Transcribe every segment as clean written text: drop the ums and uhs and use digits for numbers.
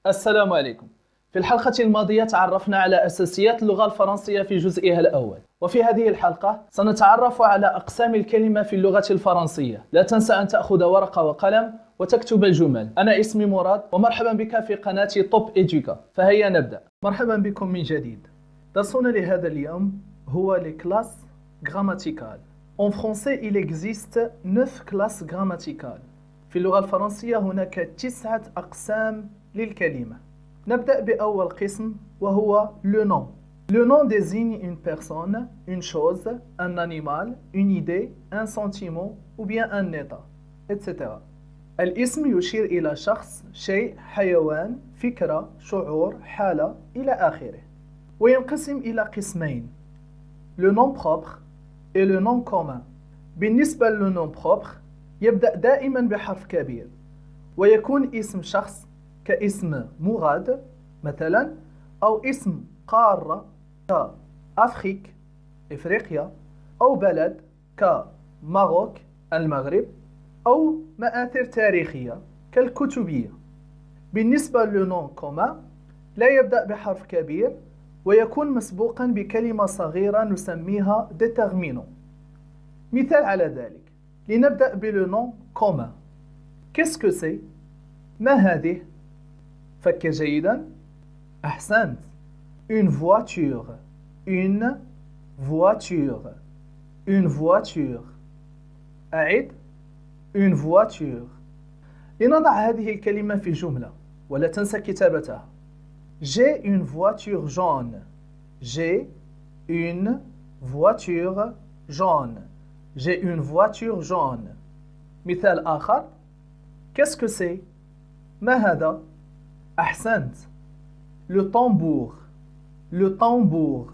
السلام عليكم. في الحلقة الماضية تعرفنا على أساسيات اللغة الفرنسية في جزئها الأول، وفي هذه الحلقة سنتعرف على أقسام الكلمة في اللغة الفرنسية. لا تنسى أن تأخذ ورقة وقلم وتكتب الجمل. أنا اسمي مراد ومرحبا بك في قناة توب إيدوكا. فهيا نبدأ. مرحبا بكم من جديد. درسنا لهذا اليوم هو les classes grammaticales. En français, il existe 9 classes grammaticales. في اللغة الفرنسية هناك 9 أقسام للكلمة. نبدأ بأول قسم وهو le nom. Le nom désigne une personne, une chose, un animal, une idée, un sentiment ou bien un état, etc. الاسم يشير إلى شخص، شيء، حيوان، فكرة، شعور، حالة إلى آخره. وينقسم إلى قسمين: le nom propre et le nom commun. بالنسبة للو nom propre يبدأ دائما بحرف كبير ويكون اسم شخص كاسم مراد مثلا، أو اسم قارة كأفريك إفريقيا، أو بلد كماروك المغرب، أو مآثر تاريخية كالكتبية. بالنسبة للنون كومان لا يبدأ بحرف كبير ويكون مسبوقا بكلمة صغيرة نسميها déterminant. مثال على ذلك، لنبدأ بالنون كومان. Qu'est-ce que c'est؟ ما هذه؟ فكر جيدا. أحسنت. Une voiture. Une voiture. Une voiture. أعد. Une voiture. لنضع هذه الكلمة في جملة ولا تنسى كتابتها. J'ai une voiture jaune. J'ai une voiture jaune. J'ai une voiture jaune. مثال آخر. Qu'est-ce que c'est؟ ما هذا؟ أحسنت. Le tambour. Le tambour.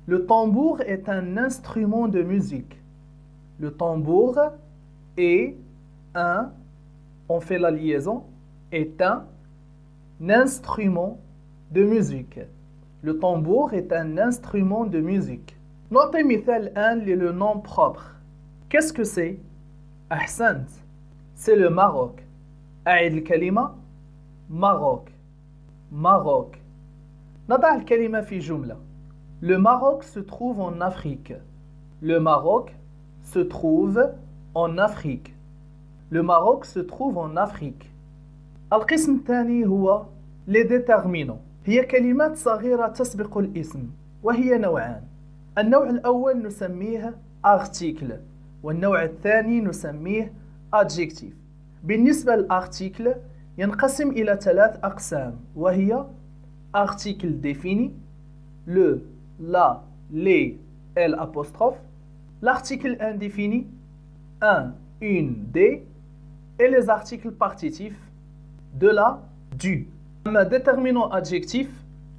Le tambour est un instrument de musique. Le tambour est on fait la liaison, est un instrument de musique. Le tambour est un instrument de musique. نعطي مثال الآن le nom propre. Qu'est-ce que c'est؟ أحسنت. C'est le Maroc. أعد الكلمة. Maroc. Maroc. نضع الكلمة في جملة. Le Maroc se trouve en Afrique. Le Maroc se trouve en Afrique. Le Maroc se trouve en Afrique. القسم الثاني هو les déterminants. هي كلمات صغيرة تسبق الاسم وهي نوعان. النوع الأول نسميه article والنوع الثاني نسميه adjectif. بالنسبة للارتيكل ينقسم إلى 3 أقسام وهي article défini, le, la, les, l apostrophe, l'article indéfini, un, une, des, et les articles partitifs, de la, du. أما déterminant adjectif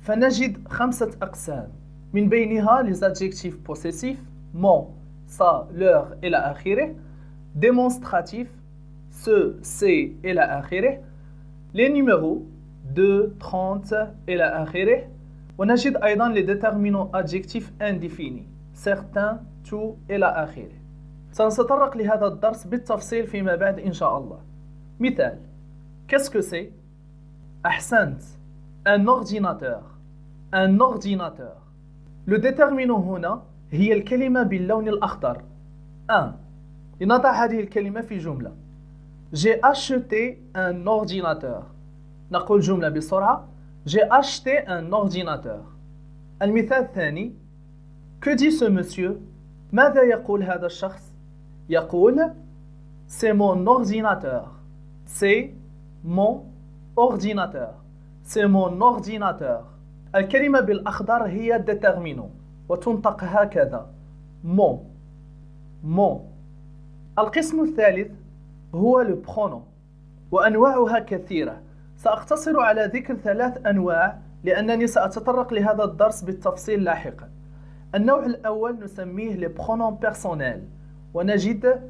فنجد 5 أقسام من بينها les adjectifs possessifs mon, ça, leur إلى آخره، démonstratif ce, c'est إلى آخره، les numéros 2, 30 إلى آخره. ونجد أيضا les déterminants adjectifs indéfinis certains, tout إلى آخره. سنتطرق لهذا الدرس بالتفصيل فيما بعد إن شاء الله. مثال: Qu'est-ce que c'est؟ أحسنت. Un ordinateur. Un ordinateur. Le déterminant هنا هي الكلمة باللون الأخضر. 1. لنضع هذه الكلمة في جملة. J'ai acheté un ordinateur. نقول جملة بسرعة. J'ai acheté un ordinateur. المثال الثاني. Que dit ce monsieur؟ ماذا يقول هذا الشخص؟ يقول C'est mon ordinateur. C'est mon ordinateur. C'est mon ordinateur. الكلمة بالأخضر هي déterminant وتنطق هكذا mon. mon. القسم الثالث هو le pronom وأنواعها كثيرة. سأقتصر على ذكر 3 أنواع لأنني سأتطرق لهذا الدرس بالتفصيل لاحقا. النوع الأول نسميه les pronoms personnels ونجد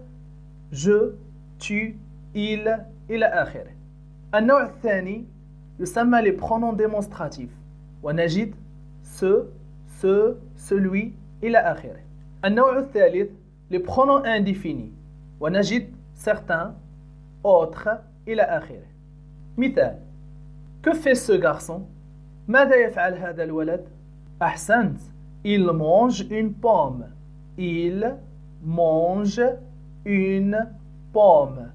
je, tu, il إلى آخره. النوع الثاني يسمى les pronoms démonstratifs ونجد ce, celui إلى آخره. النوع الثالث les pronoms indéfinis ونجد certains, autres إلى آخره. مثال: Que fait ce garçon? ماذا يفعل هذا الولد؟ أحسنت. Il mange une pomme. Il mange une pomme.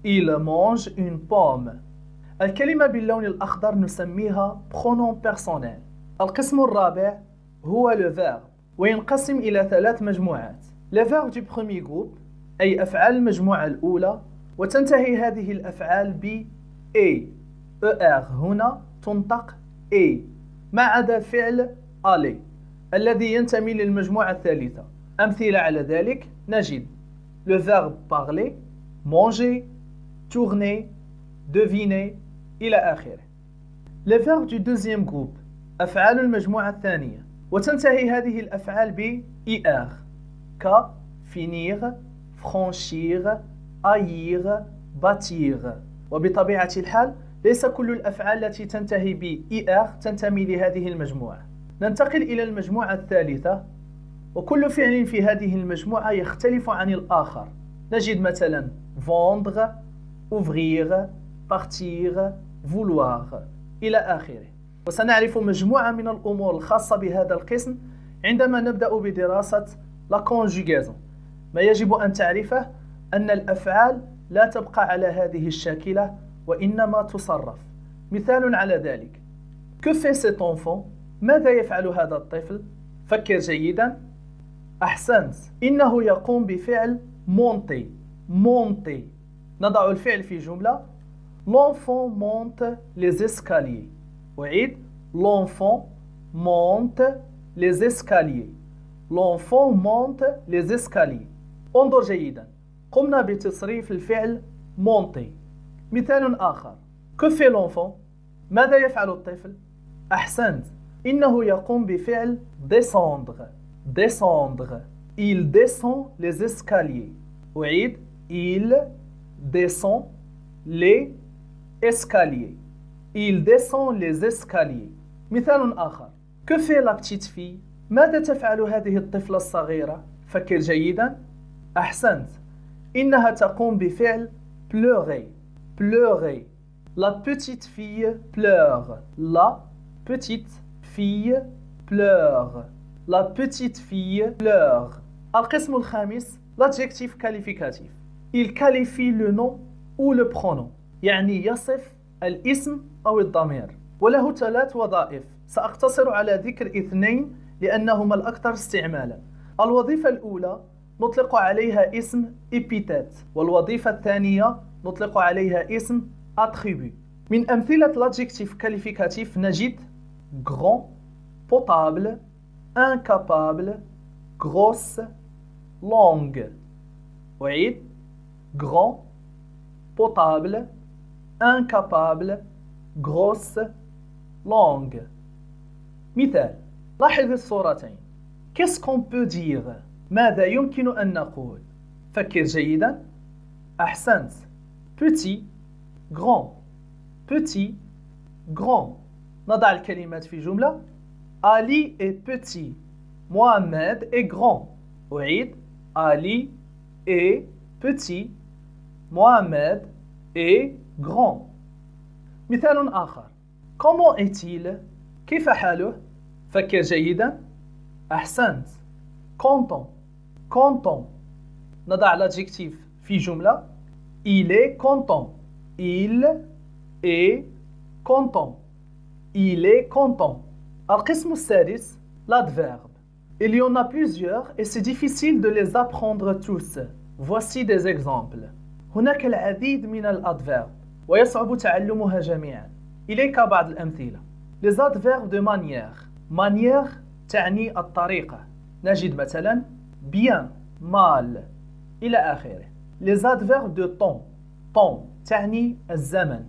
Il mange une pomme. الكلمة باللون الأخضر نسميها pronom personnel. القسم الرابع هو le verbe وينقسم إلى 3 مجموعات. Les verbes du premier groupe أي أفعال المجموعة الأولى وتنتهي هذه الأفعال ب A. ER هنا تنطق A ما عدا فعل aller الذي ينتمي للمجموعة الثالثة. أمثلة على ذلك نجد le verbe parler, manger, tourner, deviner إلى آخره. Les verbes du deuxième groupe أفعال المجموعة الثانية وتنتهي هذه الأفعال ب IR ك finir, franchir, haïr, bâtir. وبطبيعة الحال ليس كل الأفعال التي تنتهي ب IR تنتمي لهذه المجموعة. ننتقل إلى المجموعة الثالثة وكل فعل في هذه المجموعة يختلف عن الآخر. نجد مثلا vendre, ouvrir, partir, vouloir إلى آخره. وسنعرف مجموعة من الأمور الخاصة بهذا القسم عندما نبدأ بدراسة la conjugaison. ما يجب أن تعرفه أن الأفعال لا تبقى على هذه الشاكلة وإنما تصرف. مثال على ذلك Que fait cet enfant؟ ماذا يفعل هذا الطفل؟ فكر جيدا. أحسنت. إنه يقوم بفعل monter. monter. نضع الفعل في جملة L'enfant monte les escaliers. أعيد L'enfant monte les escaliers. L'enfant monte les escaliers. انظر جيدا. قمنا بتصريف الفعل monter. مثال آخر Que fait l'enfant؟ ماذا يفعل الطفل؟ أحسنت. إنه يقوم بفعل descendre. descendre. Il descend les escaliers. أعيد Il descend les escaliers. Il descend les escaliers. مثال آخر Que fait la petite fille؟ ماذا تفعل هذه الطفلة الصغيرة؟ فكر جيدا. أحسنت. إنها تقوم بفعل pleurer. pleurer. La petite fille pleure. La petite fille pleure. La petite fille pleure. القسم الخامس l'adjectif qualificatif. Il qualifie le nom ou le pronom. يعني يصف الاسم أو الضمير. وله 3 وظائف. سأقتصر على ذكر 2 لأنهما الأكثر استعمالا. الوظيفة الأولى نطلق عليها اسم epithète والوظيفة الثانية نطلق عليها اسم attribut. من أمثلة l'adjectif qualificatif نجد grand, potable, incapable, grosse, longue. أعيد grand, potable, incapable, grosse, longue. مثال لاحظ الصورتين. Qu'est-ce qu'on peut dire؟ ماذا يمكن أن نقول؟ فكر جيدا. أحسنت. petit, grand. petit, grand. نضع الكلمات في جملة. Ali est petit. Mohamed est grand. أعيد Ali est petit. Mohamed est grand. مثال آخر. Comment est-il؟ كيف حاله؟ فكر جيدا. أحسنت. content. content. نضع l'adjectif في جملة. Il est content. Il est content. Il est content. القسم السادس l'adverbe. Il y en a plusieurs et c'est difficile de les apprendre tous. Voici des exemples. هناك العديد من الأدفيرب ويصعب تعلمها جميعا. إليك بعض الأمثلة. Les adverbes de manière. manière تعني الطريقة. نجد مثلا bien, mal إلى آخره. Les adverbes de temps. temps تعني الزمن.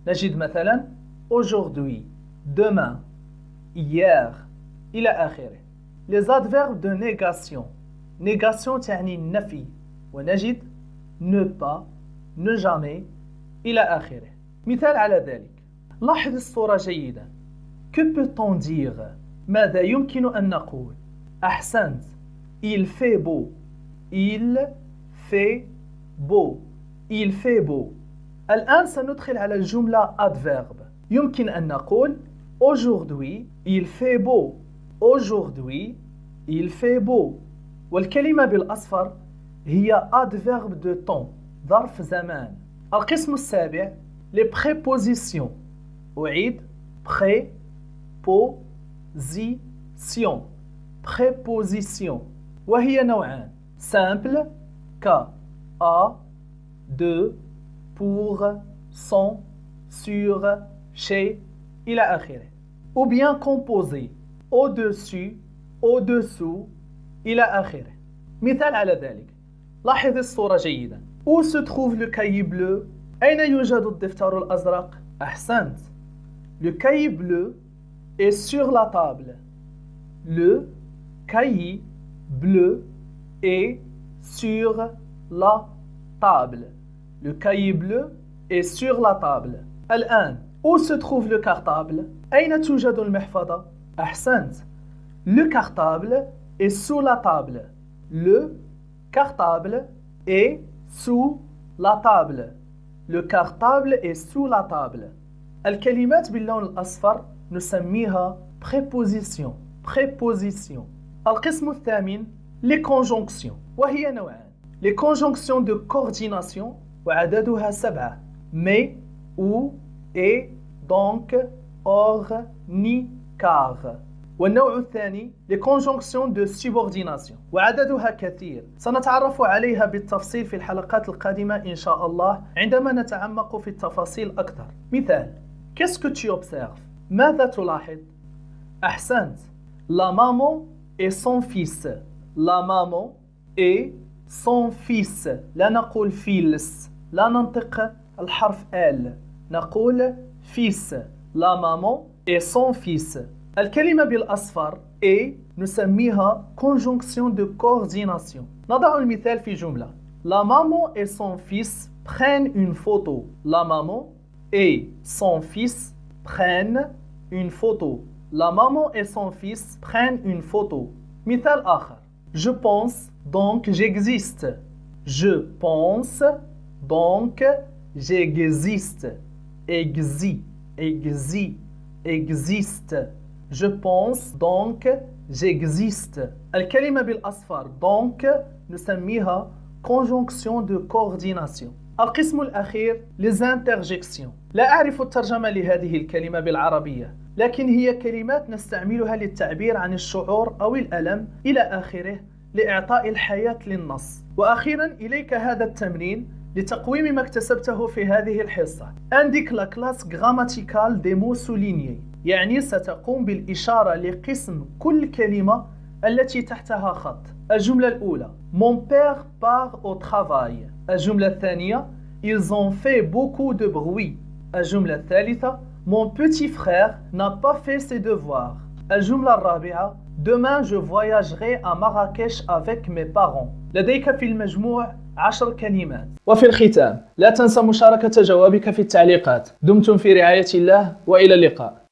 نجد مثلا aujourd'hui, demain, hier إلى آخره. Les adverbes de négation. négation تعني النفي ونجد ne pas, ne jamais إلى آخره. مثال على ذلك. لاحظ الصورة جيدا. Que peut-on dire؟ ماذا يمكن أن نقول؟ أحسنت. Il fait beau. Il fait beau. Il fait beau. الآن سندخل على الجملة adverbe. يمكن أن نقول aujourd'hui il fait beau. aujourd'hui il fait beau. والكلمة بالأصفر هي adverbe de temps، ظرف زمان. القسم السابع les prépositions. أعيد préposition. préposition وهي نوعان simple ك à de pour sans sur chez إلى آخره ou bien composé au-dessus au-dessous إلى آخره. مثال على ذلك لاحظ الصورة جيدا. Où se trouve le cahier bleu؟ أين يوجد الدفتر الأزرق؟ أحسنت. Le cahier bleu est sur la table. Le cahier bleu est sur la table. Le cahier bleu est sur la table. الآن où se trouve le cartable؟ أين توجد المحفظة؟ أحسنت. Le cartable est sous la table. Le cartable est sous la table. Le cartable est sous la table. الكلمات باللون الأصفر نسميها préposition. préposition. القسم الثامن les conjonctions وهي نوعان. les conjonctions de coordination وعددها 7 mais, ou, et, donc, or, ni, car. والنوع الثاني les conjonctions de subordination وعددها كثير سنتعرف عليها بالتفصيل في الحلقات القادمة إن شاء الله عندما نتعمق في التفاصيل أكثر. مثال Qu'est-ce que tu observes؟ ماذا تلاحظ؟ أحسنت. La maman et son fils. La maman et son fils. لا نقول fils. لا ننطق الحرف L. نقول fils. La maman et son fils. الكلمة بالأصفر et نسميها conjonction de coordination. نضع المثال في جملة. La maman et son fils prennent une photo. La maman et son fils prennent une photo. La maman et son fils prennent une photo. مثال آخر. Je pense donc j'existe. Je pense donc j'existe. Existe. Je pense donc j'existe. الكلمة بالأصفر donc نسميها conjonction de coordination. القسم الأخير les interjections. لا أعرف الترجمة لهذه الكلمة بالعربية، لكن هي كلمات نستعملها للتعبير عن الشعور أو الألم إلى آخره لإعطاء الحياة للنص. وأخيرا إليك هذا التمرين لتقويم ما اكتسبته في هذه الحصة. Indique la classe grammaticale des mots soulignés. يعني ستقوم بالإشارة لقسم كل كلمة التي تحتها خط. الجملة الأولى Mon père part au travail. الجملة الثانية Ils ont fait beaucoup de bruit. الجملة الثالثة Mon petit frère n'a pas fait ses devoirs. الجملة الرابعة Demain je voyagerai à Marrakech avec mes parents. لديك في المجموع 10 كلمات. وفي الختام لا تنسى مشاركة جوابك في التعليقات. دمتم في رعاية الله وإلى اللقاء.